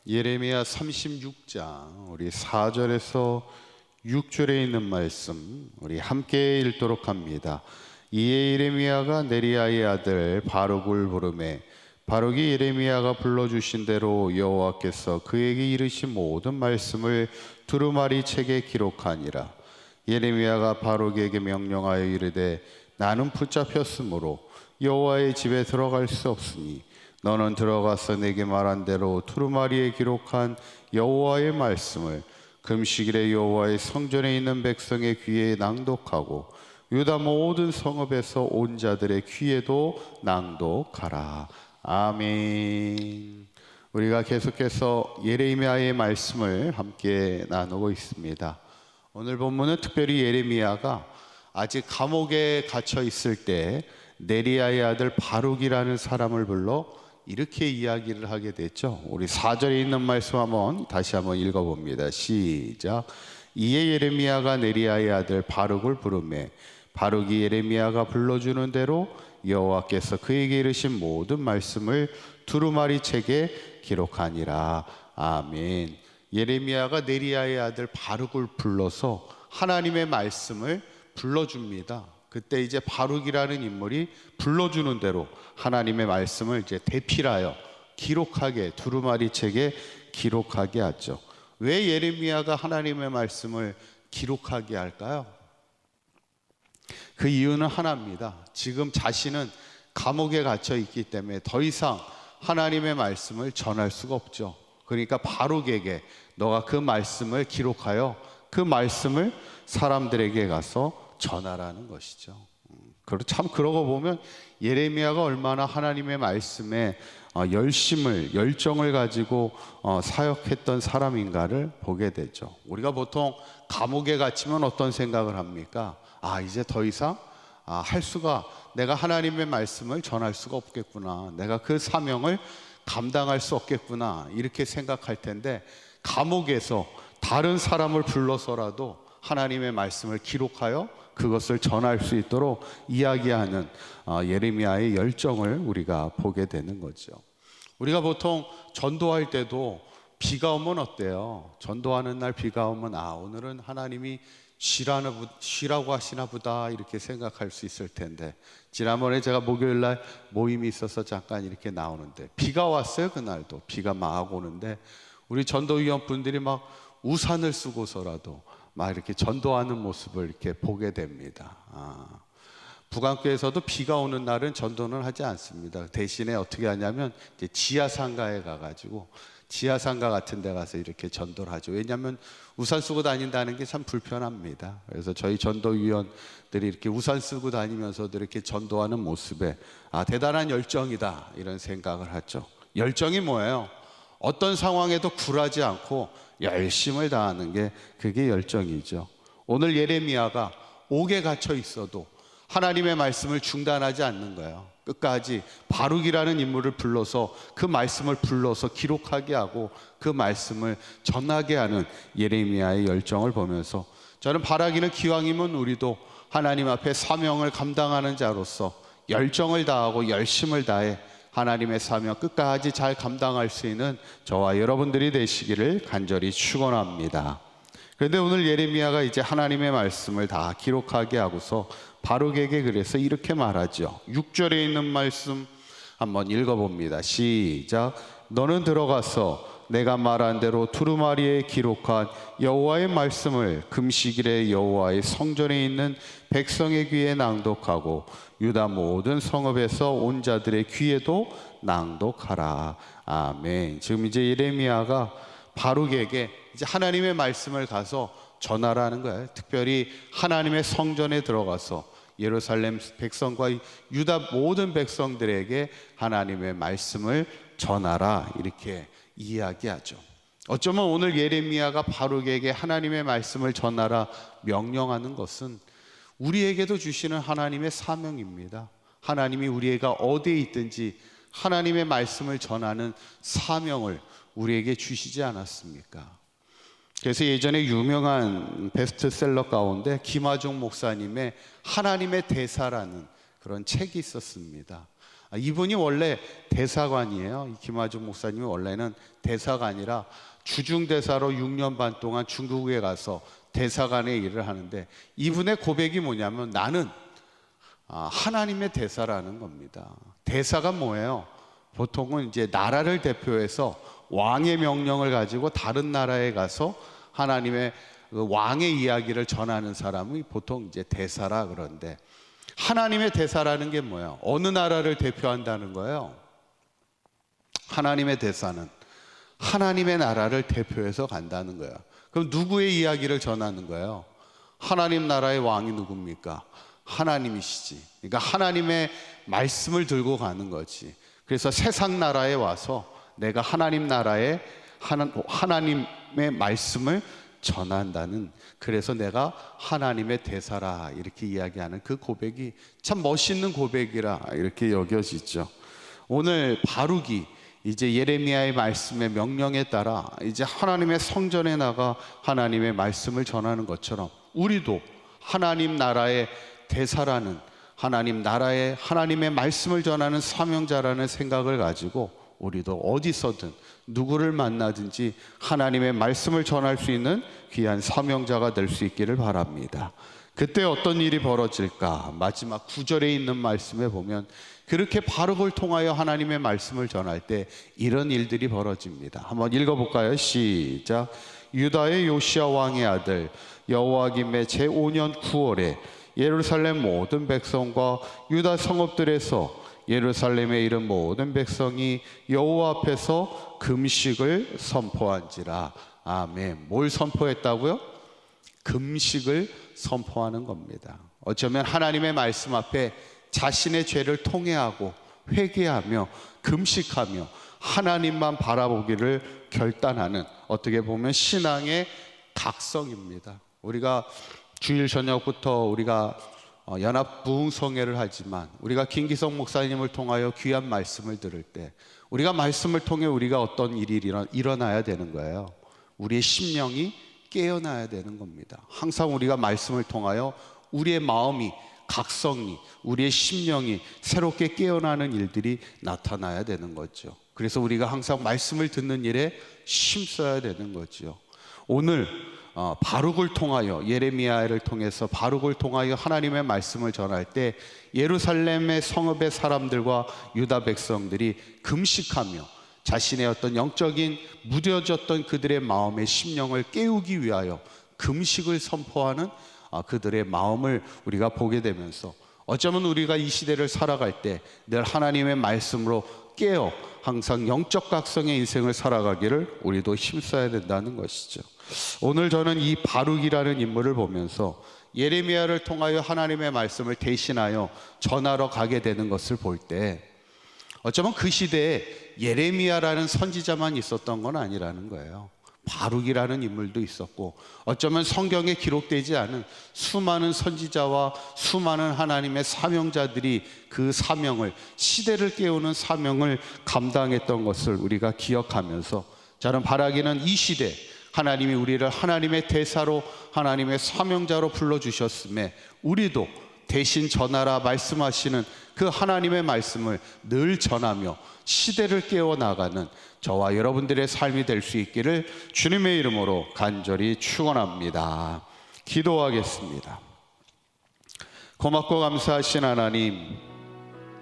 예레미야 36장 우리 4절에서 6절에 있는 말씀 우리 함께 읽도록 합니다. 이에 예레미야가 네리야의 아들 바룩을 부르매 바룩이 예레미야가 불러주신 대로 여호와께서 그에게 이르신 모든 말씀을 두루마리 책에 기록하니라. 예레미야가 바룩에게 명령하여 이르되 나는 붙잡혔으므로 여호와의 집에 들어갈 수 없으니 너는 들어가서 내게 말한 대로 두루마리에 기록한 여호와의 말씀을 금식일에 여호와의 성전에 있는 백성의 귀에 낭독하고 유다 모든 성읍에서 온 자들의 귀에도 낭독하라. 아멘. 우리가 계속해서 예레미야의 말씀을 함께 나누고 있습니다. 오늘 본문은 특별히 예레미야가 아직 감옥에 갇혀 있을 때 네리야의 아들 바룩이라는 사람을 불러 이렇게 이야기를 하게 됐죠. 우리 4절에 있는 말씀 다시 한번 읽어봅니다. 시작. 이에 예레미야가 네리야의 아들 바룩을 부르매 바룩이 예레미야가 불러주는 대로 여호와께서 그에게 이르신 모든 말씀을 두루마리 책에 기록하니라. 아멘. 예레미야가 네리야의 아들 바룩을 불러서 하나님의 말씀을 불러줍니다. 그때 이제 바룩이라는 인물이 불러주는 대로 하나님의 말씀을 이제 대필하여 기록하게 두루마리 책에 기록하게 하죠. 왜 예레미야가 하나님의 말씀을 기록하게 할까요? 그 이유는 하나입니다. 지금 자신은 감옥에 갇혀 있기 때문에 더 이상 하나님의 말씀을 전할 수가 없죠. 그러니까 바룩에게 너가 그 말씀을 기록하여 그 말씀을 사람들에게 가서 전하라는 것이죠. 참 그러고 보면 예레미야가 얼마나 하나님의 말씀에 열정을 가지고 사역했던 사람인가를 보게 되죠. 우리가 보통 감옥에 갇히면 어떤 생각을 합니까? 이제 더 이상 내가 하나님의 말씀을 전할 수가 없겠구나. 내가 그 사명을 감당할 수 없겠구나. 이렇게 생각할 텐데 감옥에서 다른 사람을 불러서라도 하나님의 말씀을 기록하여 그것을 전할 수 있도록 이야기하는 예레미야의 열정을 우리가 보게 되는 거죠. 우리가 보통 전도할 때도 비가 오면 어때요? 전도하는 날 비가 오면 오늘은 하나님이 쉬라고 하시나 보다 이렇게 생각할 수 있을 텐데 지난번에 제가 목요일 날 모임이 있어서 잠깐 이렇게 나오는데 비가 왔어요. 그날도 비가 막 오는데 우리 전도위원 분들이 막 우산을 쓰고서라도 막 이렇게 전도하는 모습을 이렇게 보게 됩니다. 북안교에서도 비가 오는 날은 전도는 하지 않습니다. 대신에 어떻게 하냐면 이제 지하상가에 가가지고 지하상가 같은 데 가서 이렇게 전도를 하죠. 왜냐하면 우산 쓰고 다닌다는 게 참 불편합니다. 그래서 저희 전도위원들이 이렇게 우산 쓰고 다니면서도 이렇게 전도하는 모습에 대단한 열정이다 이런 생각을 하죠. 열정이 뭐예요? 어떤 상황에도 굴하지 않고 열심을 다하는 게 그게 열정이죠. 오늘 예레미야가 옥에 갇혀 있어도 하나님의 말씀을 중단하지 않는 거예요. 끝까지 바룩이라는 인물을 불러서 그 말씀을 불러서 기록하게 하고 그 말씀을 전하게 하는 예레미야의 열정을 보면서 저는 바라기는 기왕이면 우리도 하나님 앞에 사명을 감당하는 자로서 열정을 다하고 열심을 다해 하나님의 사명 끝까지 잘 감당할 수 있는 저와 여러분들이 되시기를 간절히 축원합니다. 그런데 오늘 예레미야가 이제 하나님의 말씀을 다 기록하게 하고서 바룩에게 그래서 이렇게 말하죠. 6절에 있는 말씀 한번 읽어봅니다. 시작. 너는 들어가서 내가 말한 대로 두루마리에 기록한 여호와의 말씀을 금식일에 여호와의 성전에 있는 백성의 귀에 낭독하고 유다 모든 성읍에서 온 자들의 귀에도 낭독하라. 아멘. 지금 이제 예레미야가 바룩에게 이제 하나님의 말씀을 가서 전하라는 거예요. 특별히 하나님의 성전에 들어가서 예루살렘 백성과 유다 모든 백성들에게 하나님의 말씀을 전하라 이렇게 이야기하죠. 어쩌면 오늘 예레미야가 바룩에게 하나님의 말씀을 전하라 명령하는 것은 우리에게도 주시는 하나님의 사명입니다. 하나님이 우리가 어디에 있든지 하나님의 말씀을 전하는 사명을 우리에게 주시지 않았습니까? 그래서 예전에 유명한 베스트셀러 가운데 김하종 목사님의 하나님의 대사라는 그런 책이 있었습니다. 이분이 원래 대사관이에요. 이 김화중 목사님이 원래는 대사가 아니라 주중대사로 6년 반 동안 중국에 가서 대사관의 일을 하는데, 이분의 고백이 뭐냐면 나는 하나님의 대사라는 겁니다. 대사가 뭐예요? 보통은 이제 나라를 대표해서 왕의 명령을 가지고 다른 나라에 가서 하나님의 그 왕의 이야기를 전하는 사람이 보통 이제 대사라 그러는데, 하나님의 대사라는 게 뭐예요? 어느 나라를 대표한다는 거예요? 하나님의 대사는 하나님의 나라를 대표해서 간다는 거예요. 그럼 누구의 이야기를 전하는 거예요? 하나님 나라의 왕이 누굽니까? 하나님이시지. 그러니까 하나님의 말씀을 들고 가는 거지. 그래서 세상 나라에 와서 내가 하나님 나라에 하나님의 말씀을 전한다는, 그래서 내가 하나님의 대사라 이렇게 이야기하는 그 고백이 참 멋있는 고백이라 이렇게 여겨지죠. 오늘 바룩이 이제 예레미야의 말씀의 명령에 따라 이제 하나님의 성전에 나가 하나님의 말씀을 전하는 것처럼, 우리도 하나님 나라의 대사라는, 하나님 나라에 하나님의 말씀을 전하는 사명자라는 생각을 가지고 우리도 어디서든 누구를 만나든지 하나님의 말씀을 전할 수 있는 귀한 사명자가 될 수 있기를 바랍니다. 그때 어떤 일이 벌어질까? 마지막 9절에 있는 말씀에 보면 그렇게 바룩을 통하여 하나님의 말씀을 전할 때 이런 일들이 벌어집니다. 한번 읽어볼까요? 시작. 유다의 요시야 왕의 아들 여호와김의 제5년 9월에 예루살렘 모든 백성과 유다 성읍들에서 예루살렘에 이른 모든 백성이 여호와 앞에서 금식을 선포한지라. 아멘. 뭘 선포했다고요? 금식을 선포하는 겁니다. 어쩌면 하나님의 말씀 앞에 자신의 죄를 통회하고 회개하며 금식하며 하나님만 바라보기를 결단하는, 어떻게 보면 신앙의 각성입니다. 우리가 주일 저녁부터 우리가 연합 부흥성회를 하지만, 우리가 김기성 목사님을 통하여 귀한 말씀을 들을 때 우리가 말씀을 통해 우리가 어떤 일이 일어나야 되는 거예요. 우리의 심령이 깨어나야 되는 겁니다. 항상 우리가 말씀을 통하여 우리의 마음이 각성이, 우리의 심령이 새롭게 깨어나는 일들이 나타나야 되는 거죠. 그래서 우리가 항상 말씀을 듣는 일에 힘써야 되는 거죠. 오늘 바룩을 통하여, 예레미야를 통해서 바룩을 통하여 하나님의 말씀을 전할 때 예루살렘의 성읍의 사람들과 유다 백성들이 금식하며 자신의 어떤 영적인 무뎌졌던 그들의 마음의 심령을 깨우기 위하여 금식을 선포하는 그들의 마음을 우리가 보게 되면서, 어쩌면 우리가 이 시대를 살아갈 때 늘 하나님의 말씀으로 깨어 항상 영적 각성의 인생을 살아가기를 우리도 힘써야 된다는 것이죠. 오늘 저는 이 바룩이라는 인물을 보면서 예레미야를 통하여 하나님의 말씀을 대신하여 전하러 가게 되는 것을 볼 때, 어쩌면 그 시대에 예레미야라는 선지자만 있었던 건 아니라는 거예요. 바룩이라는 인물도 있었고, 어쩌면 성경에 기록되지 않은 수많은 선지자와 수많은 하나님의 사명자들이 그 사명을, 시대를 깨우는 사명을 감당했던 것을 우리가 기억하면서, 저는 바라기는 이 시대 하나님이 우리를 하나님의 대사로, 하나님의 사명자로 불러주셨음에 우리도 대신 전하라 말씀하시는 그 하나님의 말씀을 늘 전하며 시대를 깨워나가는 저와 여러분들의 삶이 될 수 있기를 주님의 이름으로 간절히 축원합니다. 기도하겠습니다. 고맙고 감사하신 하나님,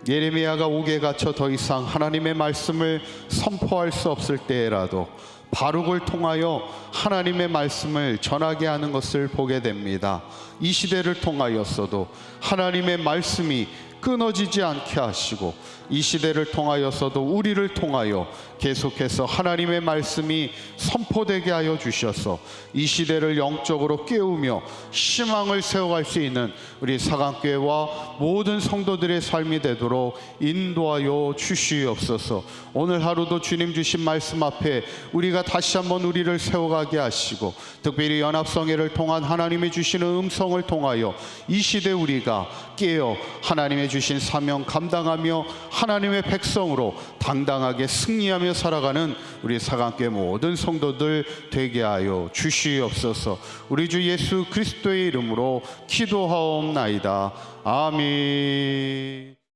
예레미야가 옥에 갇혀 더 이상 하나님의 말씀을 선포할 수 없을 때라도 바룩을 통하여 하나님의 말씀을 전하게 하는 것을 보게 됩니다. 이 시대를 통하여서도 하나님의 말씀이 끊어지지 않게 하시고, 이 시대를 통하여서도 우리를 통하여 계속해서 하나님의 말씀이 선포되게 하여 주셔서 이 시대를 영적으로 깨우며 희망을 세워갈 수 있는 우리 사강교회와 모든 성도들의 삶이 되도록 인도하여 주시옵소서. 오늘 하루도 주님 주신 말씀 앞에 우리가 다시 한번 우리를 세워가게 하시고, 특별히 연합성회를 통한 하나님이 주시는 음성을 통하여 이 시대 우리가 깨어 하나님의 주신 사명 감당하며 하나님의 백성으로 당당하게 승리하며 살아가는 우리 사강교회 모든 성도들 되게 하여 주시옵소서. 우리 주 예수 그리스도의 이름으로 기도하옵나이다. 아멘.